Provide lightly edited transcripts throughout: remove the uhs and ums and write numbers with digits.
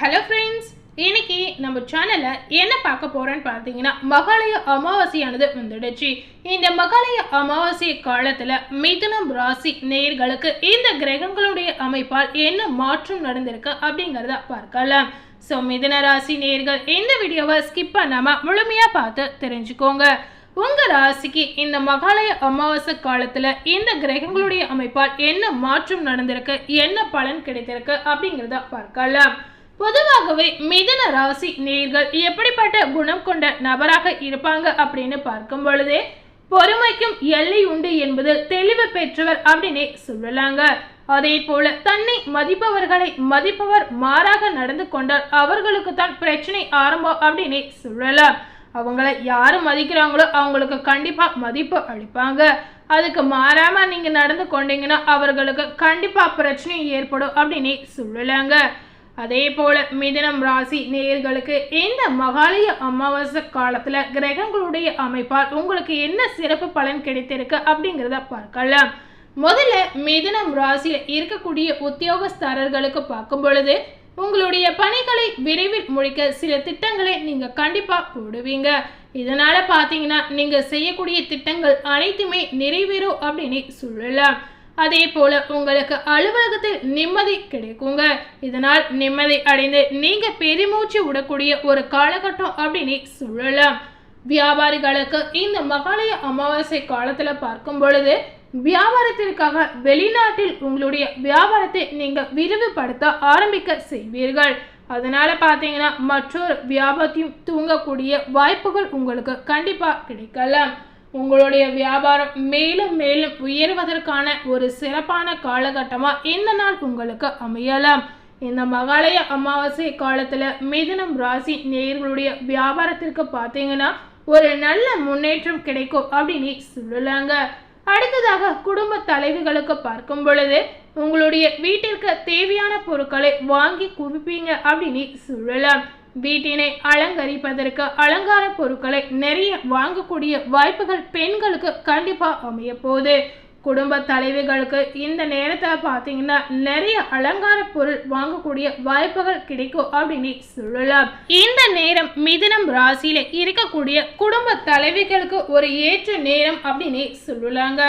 Hello friends, இன்னைக்கு நம்ம சேனல்ல என்ன பார்க்க போறோம்னு பார்த்தீங்கன்னா மகாலய அமாவாசையானது வந்துடுச்சு. இந்த மகாலய அமாவாசை காலத்துல மிதுனம் ராசி நேயர்களுக்கு இந்த கிரகங்களுடைய அமைப்பால் என்ன மாற்றம் நடந்திருக்கு அப்படிங்கறத பார்க்கலாம். ஸோ மிதுன ராசி நேயர்கள் இந்த வீடியோவை ஸ்கிப் பண்ணாம முழுமையா பார்த்து தெரிஞ்சுக்கோங்க. உங்க ராசிக்கு இந்த மகாலய அமாவாசை காலத்துல இந்த கிரகங்களுடைய அமைப்பால் என்ன மாற்றம் நடந்திருக்கு, என்ன பலன் கிடைத்திருக்கு அப்படிங்கறத பார்க்கலாம். பொதுவாகவே மிதுன ராசி நேயர்கள் எப்படிப்பட்ட குணம் கொண்ட நபராக இருப்பாங்க அப்படின்னு பார்க்கும் பொழுதே பொறுமைக்கும் எல்லை உண்டு என்பதில் தெளிவு பெற்றவர் அப்படின்னே சொல்லலாங்க. அதே போல தன்னை மதிப்பவர்களை மதிப்பவர் மாறாக நடந்து கொண்டால் அவர்களுக்கு தான் பிரச்சனை ஆரம்பம் அப்படின்னே சொல்லலாம். அவங்கள யாரு மதிக்கிறாங்களோ அவங்களுக்கு கண்டிப்பா மதிப்பு அளிப்பாங்க. அதுக்கு மாறாம நீங்க நடந்து கொண்டீங்கன்னா அவர்களுக்கு கண்டிப்பா பிரச்சனை ஏற்படும் அப்படின்னே சொல்லலாங்க. அதே போல மிதுனம் ராசி நேயர்களுக்கு இந்த மகாலய அமாவாசை காலத்துல கிரகங்களுடைய அமைப்பால் உங்களுக்கு என்ன சிறப்பு பலன் கிடைத்திருக்கு அப்படிங்கிறத பார்க்கலாம். முதல்ல மிதுனம் ராசியில இருக்கக்கூடிய உத்தியோகஸ்தரர்களுக்கு பார்க்கும் பொழுது உங்களுடைய பணிகளை விரைவில் முடிக்க சில திட்டங்களை நீங்க கண்டிப்பா போடுவீங்க. இதனால பாத்தீங்கன்னா நீங்க செய்யக்கூடிய திட்டங்கள் அனைத்துமே நிறைவேறும் அப்படின்னு சொல்லலாம். அதே போல உங்களுக்கு அலுவலகத்தில் நிம்மதி கிடைக்குங்க. இதனால் நிம்மதி அடைந்து நீங்க பெருமூச்சு விடக்கூடிய ஒரு காலகட்டம் அப்படின்னு சொல்லலாம். வியாபாரிகளுக்கு இந்த மகாலய அமாவாசை காலத்துல பார்க்கும் பொழுது வியாபாரத்திற்காக வெளிநாட்டில் உங்களுடைய வியாபாரத்தை நீங்க விரிவுபடுத்த ஆரம்பிக்க செய்வீர்கள். அதனால பாத்தீங்கன்னா மற்றொரு வியாபாரத்தையும் தூங்கக்கூடிய வாய்ப்புகள் உங்களுக்கு கண்டிப்பா கிடைக்கலாம். உங்களுடைய வியாபாரம் மேலும் மேலும் உயர்வதற்கான ஒரு சிறப்பான காலகட்டமா இந்த நாள் உங்களுக்கு அமையலாம். இந்த மகாலய அமாவாசை காலத்துல மிதுனம் ராசி நேயர்களுடைய வியாபாரத்திற்கு பார்த்தீங்கன்னா ஒரு நல்ல முன்னேற்றம் கிடைக்கும் அப்படின்னு சொல்லலாங்க. அடுத்ததாக குடும்ப தலைவிகளுக்கு பார்க்கும் பொழுது உங்களுடைய வீட்டிற்கு தேவையான பொருட்களை வாங்கி குவிப்பீங்க அப்படின்னு சொல்லலாம். வீட்டினை அலங்கரிப்பதற்கு அலங்கார பொருட்களை நிறைய வாங்கக்கூடிய வாய்ப்புகள் பெண்களுக்கு கண்டிப்பா அமைய போகுது. குடும்ப தலைவிகளுக்கு இந்த நேரத்தில் பார்த்தீங்கன்னா நிறைய அலங்கார பொருள் வாங்கக்கூடிய வாய்ப்புகள் கிடைக்கும் அப்படின்னு சொல்லலாம். இந்த நேரம் மிதுனம் ராசியில இருக்கக்கூடிய குடும்ப தலைவிகளுக்கு ஒரு ஏற்ற நேரம் அப்படின்னு சொல்லலாங்க.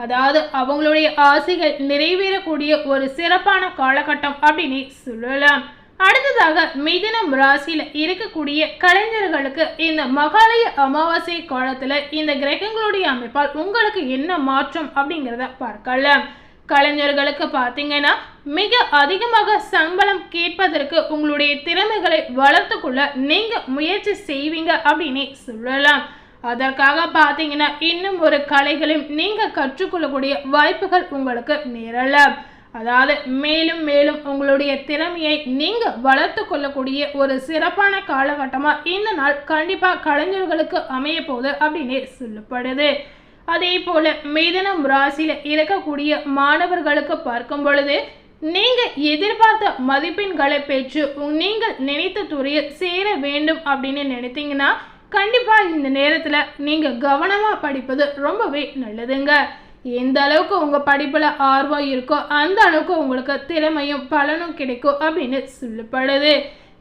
அதாவது அவங்களுடைய ஆசைகள் நிறைவேறக்கூடிய ஒரு சிறப்பான காலகட்டம் அப்படின்னு சொல்லலாம். அடுத்ததாக மிதுனம் ராசியில இருக்கக்கூடிய கலைஞர்களுக்கு இந்த மகாலய அமாவாசை காலத்துல இந்த கிரகங்களுடைய அமைப்பால் உங்களுக்கு என்ன மாற்றம் அப்படிங்கிறத பார்க்கலாம். கலைஞர்களுக்கு பார்த்தீங்கன்னா மிக அதிகமாக சம்பளம் கேட்பதற்கு உங்களுடைய திறமைகளை வளர்த்து கொள்ள நீங்க முயற்சி செய்வீங்க அப்படின்னு சொல்லலாம். அதற்காக பார்த்தீங்கன்னா இன்னும் ஒரு கலைகளையும் நீங்க கற்றுக்கொள்ளக்கூடிய வாய்ப்புகள் உங்களுக்கு நேரலாம். அதாவது மேலும் மேலும் உங்களுடைய திறமையை நீங்க வளர்த்து கொள்ளக்கூடிய ஒரு சிறப்பான காலகட்டமா இந்த நாள் கண்டிப்பா கலைஞர்களுக்கு அமைய போகுது அப்படின்னு சொல்லப்படுது. அதே போல மிதுனம் ராசியில இருக்கக்கூடிய மாணவர்களுக்கு பார்க்கும் பொழுது நீங்க எதிர்பார்த்த மதிப்பெண்களை பெற்று நீங்கள் நினைத்த துறையில் சேர வேண்டும் அப்படின்னு நினைத்தீங்கன்னா கண்டிப்பா இந்த நேரத்துல நீங்க கவனமா படிப்பது ரொம்பவே நல்லதுங்க. எந்த அளவுக்கு உங்க படிப்புல ஆர்வம் இருக்கோ அந்த அளவுக்கு உங்களுக்கு திறமையும் பலனும் கிடைக்கும் அப்படின்னு சொல்லப்படுது.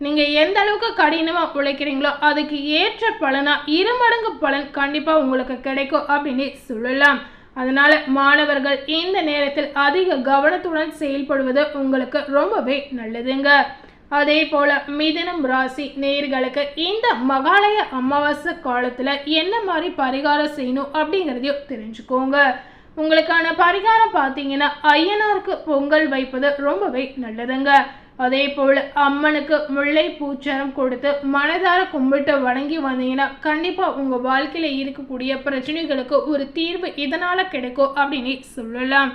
நீங்க எந்த அளவுக்கு கடினமா உழைக்கிறீங்களோ அதுக்கு ஏற்ற பலனா 2 மடங்கு பலன் கண்டிப்பா உங்களுக்கு கிடைக்கும் அப்படின்னு சொல்லலாம். அதனால மாணவர்கள் இந்த நேரத்தில் அதிக கவனத்துடன் செயல்படுவது உங்களுக்கு ரொம்பவே நல்லதுங்க. அதே போல மிதுனம் ராசி நேயர்களுக்கு இந்த மகாலய அமாவாசை காலத்துல என்ன மாதிரி பரிகாரம் செய்யணும் அப்படிங்கிறதையும் தெரிஞ்சுக்கோங்க. உங்களுக்கான பரிகாரம் பார்த்தீங்கன்னா ஐயனாருக்கு பொங்கல் வைப்பது ரொம்பவே நல்லதுங்க. அதே போல அம்மனுக்கு முல்லை பூச்சரம் கொடுத்து மனதார கும்பிட்டு வணங்கி வந்தீங்கன்னா கண்டிப்பா உங்க வாழ்க்கையில இருக்கக்கூடிய பிரச்சனைகளுக்கு ஒரு தீர்வு இதனால கிடைக்கும் அப்படின்னு சொல்லலாம்.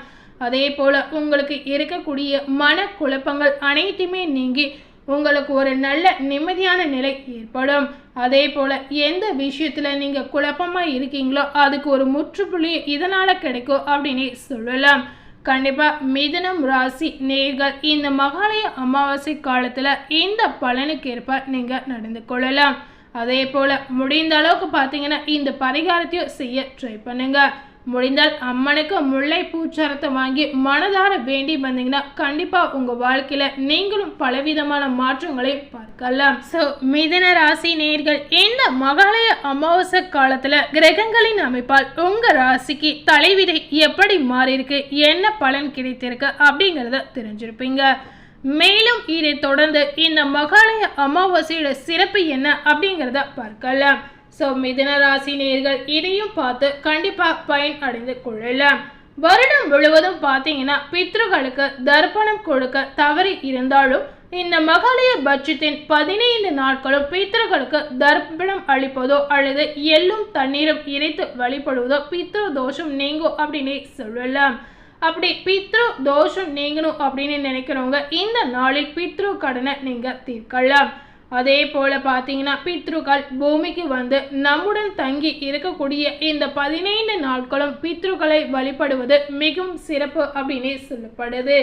அதே போல உங்களுக்கு இருக்கக்கூடிய மன குழப்பங்கள் அனைத்துமே நீங்கி உங்களுக்கு ஒரு நல்ல நிம்மதியான நிலை ஏற்படும். அதே போல எந்த விஷயத்துல நீங்க குழப்பமா இருக்கீங்களோ அதுக்கு ஒரு முற்றுப்புள்ளி இதனால கிடைக்கும் அப்படின்னு சொல்லலாம். கண்டிப்பா மிதுனம் ராசி நேயர்கள் இந்த மகாலய அமாவாசை காலத்துல இந்த பலனுக்கேற்ப நீங்க நடந்து கொள்ளலாம். அதே போல முடிந்த அளவுக்கு பார்த்தீங்கன்னா இந்த பரிகாரத்தையும் செய்ய ட்ரை பண்ணுங்க. முடிந்தால் அம்மனுக்கு முல்லை பூச்சரத்தை வாங்கி மனதார வேண்டி வந்தீங்கன்னா கண்டிப்பா உங்க வாழ்க்கையில நீங்களும் பலவிதமான மாற்றங்களை பார்க்கலாம். ஸோ மிதுன ராசி நேயர்கள், இந்த மகாலய அமாவாசை காலத்துல கிரகங்களின் அமைப்பால் உங்க ராசிக்கு தலைவிதை எப்படி மாறி இருக்கு, என்ன பலன் கிடைத்திருக்கு அப்படிங்கறத தெரிஞ்சிருப்பீங்க. மேலும் இதை தொடர்ந்து இந்த மகாலய அமாவாசையோட சிறப்பு என்ன அப்படிங்கிறத பார்க்கலாம். ஸோ மிதுன ராசி நேயர்கள் இதையும் பார்த்து கண்டிப்பா பயன் அடைந்து கொள்ளலாம். வருடம் முழுவதும் பார்த்தீங்கன்னா பித்ருகளுக்கு தர்ப்பணம் கொடுக்க தவறி இருந்தாலும் இந்த மகாலய பட்சத்தின் 15 நாட்களும் பித்ருகளுக்கு தர்ப்பணம் அளிப்பதோ அல்லது எள்ளும் தண்ணீரும் இறைத்து வழிபடுவதோ பித்ரு தோஷம் நீங்கும் அப்படின்னு சொல்லலாம். அப்படி பித்ரு தோஷம் நீங்கணும் அப்படின்னு நினைக்கிறவங்க இந்த நாளில் பித்ரு கடனை நீங்க தீர்க்கலாம். அதே போல பார்த்தீங்கன்னா பித்ருக்கள் பூமிக்கு வந்து நம்முடன் தங்கி இருக்கக்கூடிய இந்த 15 நாட்களும் பித்ருக்களை வழிபடுவது மிகவும் சிறப்பு அப்படின்னு சொல்லப்படுது.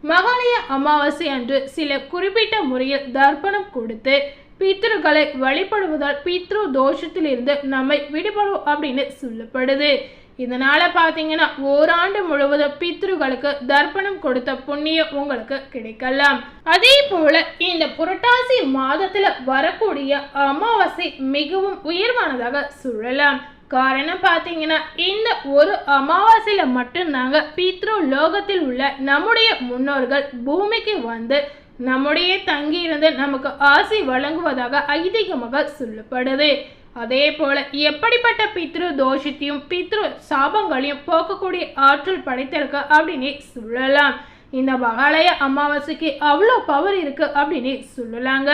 மகாலய அமாவாசை அன்று சில குறிப்பிட்ட முறையில் தர்ப்பணம் கொடுத்து பித்ருக்களை வழிபடுவதால் பித்ரு தோஷத்திலிருந்து நம்மை விடுபடும் அப்படின்னு சொல்லப்படுது. இதனால பார்த்தீங்கன்னா ஓராண்டு முழுவதும் பித்ருகளுக்கு தர்ப்பணம் கொடுத்த புண்ணியம் உங்களுக்கு கிடைக்கலாம். அதே போல இந்த புரட்டாசி மாதத்துல வரக்கூடிய அமாவாசை மிகவும் உயர்வானதாக சொல்லலாம். காரணம் பார்த்தீங்கன்னா இந்த ஒரு அமாவாசையில மட்டும்தாங்க பித்ரு லோகத்தில் உள்ள நம்முடைய முன்னோர்கள் பூமிக்கு வந்து நம்முடைய தங்கி இருந்து நமக்கு ஆசி வழங்குவதாக ஐதீகமாக சொல்லப்படுது. அதே போல எப்படிப்பட்ட பித்ரு தோஷத்தையும் பித்ரு சாபங்களையும் போக்கக்கூடிய ஆற்றல் படைத்திருக்க அப்படின்னு சொல்லலாம். இந்த மகாலய அமாவாசைக்கு அவ்வளோ பவர் இருக்கு அப்படின்னு சொல்லலாங்க.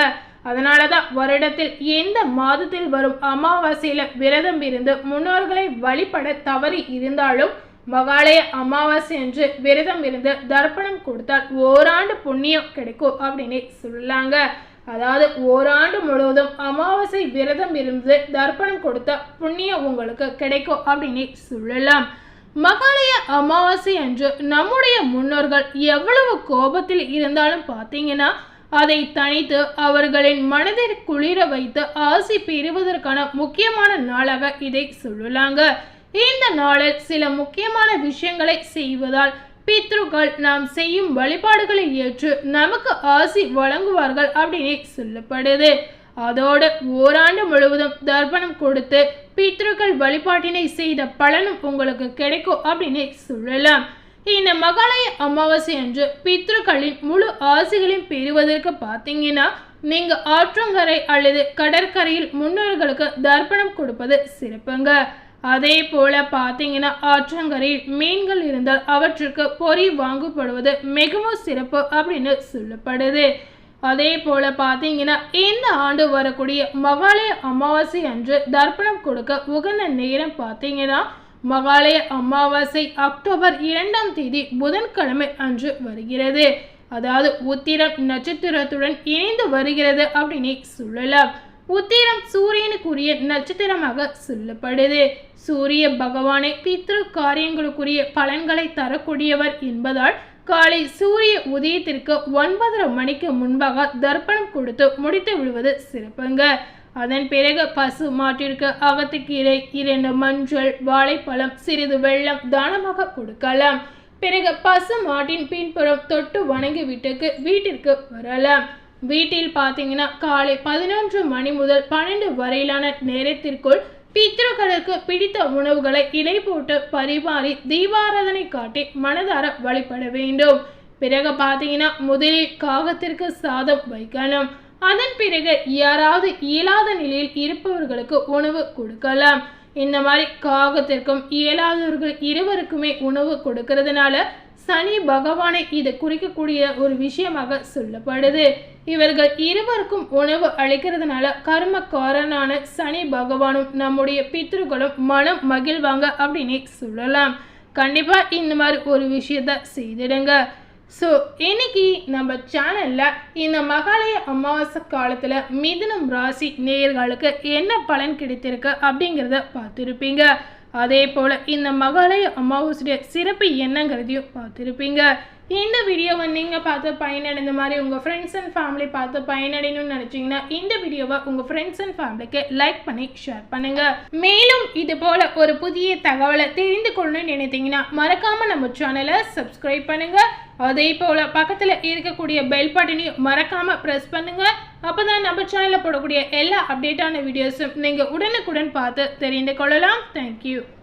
அதனாலதான் வருடத்தில் எந்த மாதத்தில் வரும் அமாவாசையில விரதம் இருந்து முன்னோர்களை வழிபட தவறி இருந்தாலும் மகாலய அமாவாசை என்று விரதம் இருந்து தர்ப்பணம் கொடுத்தால் ஓராண்டு புண்ணியம் கிடைக்கும் அப்படின்னு சொல்லலாங்க. அதாவது ஓராண்டு முழுவதும் அமாவாசை விரதம் இருந்து தர்ப்பணம் கொடுத்த புண்ணியம் உங்களுக்கு கிடைக்கும் அப்படின்னு சொல்லலாம். மகாலய அமாவாசை அன்று நம்முடைய முன்னோர்கள் எவ்வளவு கோபத்தில் இருந்தாலும் பார்த்தீங்கன்னா அதை தணித்து அவர்களின் மனதை குளிர வைத்து ஆசி பெறுவதற்கான முக்கியமான நாளாக இதை சொல்லலாங்க. இந்த நாளில் சில முக்கியமான விஷயங்களை செய்வதால் பித்ருக்கள் நாம் செய்யும் வழிபாடுகளை ஏற்று நமக்கு ஆசி வழங்குவார்கள் அப்படின்னு சொல்லப்படுது. அதோடு ஓராண்டு முழுவதும் தர்ப்பணம் கொடுத்து பித்ருக்கள் வழிபாட்டினை செய்த பலனும் உங்களுக்கு கிடைக்கும் அப்படின்னு சொல்லலாம். இந்த மகாலய அமாவாசை அன்று பித்ருக்களின் முழு ஆசிகளையும் பெறுவதற்கு பார்த்தீங்கன்னா நீங்க ஆற்றங்கரை அல்லது கடற்கரையில் முன்னோர்களுக்கு தர்ப்பணம் கொடுப்பது சிறப்புங்க. அதே போல பார்த்தீங்கன்னா ஆற்றங்கரையில் மீன்கள் இருந்தால் அவற்றுக்கு பொறி வாங்கப்படுவது மிகவும் சிறப்பு அப்படின்னு சொல்லப்படுது. அதே போல பார்த்தீங்கன்னா இந்த ஆண்டு வரக்கூடிய மகாலய அமாவாசை அன்று தர்ப்பணம் கொடுக்க உகந்த நேரம் பார்த்தீங்கன்னா மகாலய அமாவாசை அக்டோபர் 2ஆம் தேதி புதன்கிழமை அன்று வருகிறது. அதாவது உத்திரம் நட்சத்திரத்துடன் இணைந்து வருகிறது அப்படின்னு சொல்லலாம். உத்திரம் சூரியனுக்குரிய நட்சத்திரமாக சொல்லப்படுது. சூரிய பகவானை பித்ரு காரியங்களுக்குரிய பலன்களை தரக்கூடியவர் என்பதால் காலை சூரிய உதயத்திற்கு 9:30 மணிக்கு முன்பாக தர்ப்பணம் கொடுத்து முடித்து விடுவது சிறப்புங்க. அதன் பிறகு பசு மாட்டிற்கு அகத்துக்கீரை 2 மஞ்சள் வாழைப்பழம் சிறிது வெள்ளம் தானமாக கொடுக்கலாம். பிறகு பசு மாட்டின் பின்புறம் தொட்டு வணங்கி வீட்டிற்கு வரலாம். வீட்டில் பார்த்தீங்கன்னா காலை 11 மணி முதல் 12 வரையிலான நேரத்திற்குள் பித்ருக்களுக்கு பிடித்த உணவுகளை இலை போட்டு பரிமாறி தீபாராதனை காட்டி மனதார வழிபட வேண்டும். பிறகு பார்த்தீங்கன்னா முதலில் காகத்திற்கு சாதம் வைக்கணும். அதன் பிறகு யாராவது இயலாத நிலையில் இருப்பவர்களுக்கு உணவு கொடுக்கலாம். இந்த மாதிரி காகத்திற்கும் இயலாதவர்கள் இருவருக்குமே உணவு கொடுக்கறதுனால சனி பகவானை இது குறிக்கக்கூடிய ஒரு விஷயமாக சொல்லப்படுது. இவர்கள் இருவருக்கும் உணவு அளிக்கிறதுனால கர்மக்காரனான சனி பகவானும் நம்முடைய பித்ருக்களும் மனம் மகிழ்வாங்க அப்படின்னு சொல்லலாம். கண்டிப்பா இந்த மாதிரி ஒரு விஷயத்த செய்திடுங்க. ஸோ இன்னைக்கு நம்ம சேனலில் இந்த மகாலய அமாவாசை காலத்தில் மிதுனம் ராசி நேயர்களுக்கு என்ன பலன் கிடைத்திருக்கு அப்படிங்கிறத பார்த்துருப்பீங்க. அதே போல் இந்த மகாலய அமாவாசைய சிறப்பு என்னங்கிறதையும் பார்த்துருப்பீங்க. இந்த வீடியோவை நீங்கள் பார்த்து பயனடைந்த மாதிரி உங்கள் ஃப்ரெண்ட்ஸ் அண்ட் ஃபேமிலி பார்த்து பயனடையணும்னு நினச்சிங்கன்னா இந்த வீடியோவை உங்கள் ஃப்ரெண்ட்ஸ் அண்ட் ஃபேமிலிக்கு லைக் பண்ணி ஷேர் பண்ணுங்கள். மேலும் இது போல் ஒரு புதிய தகவலை தெரிந்து கொள்ளணும்னு நினைத்தீங்கன்னா மறக்காமல் நம்ம சேனலை சப்ஸ்கிரைப் பண்ணுங்கள். அதே போல் பக்கத்தில் இருக்கக்கூடிய பெல் பட்டனையும் மறக்காமல் ப்ரெஸ் பண்ணுங்கள். அப்போ தான் நம்ம சேனலில் போடக்கூடிய எல்லா அப்டேட்டான வீடியோஸும் நீங்கள் உடனுக்குடன் பார்த்து தெரிந்து கொள்ளலாம். தேங்க்யூ.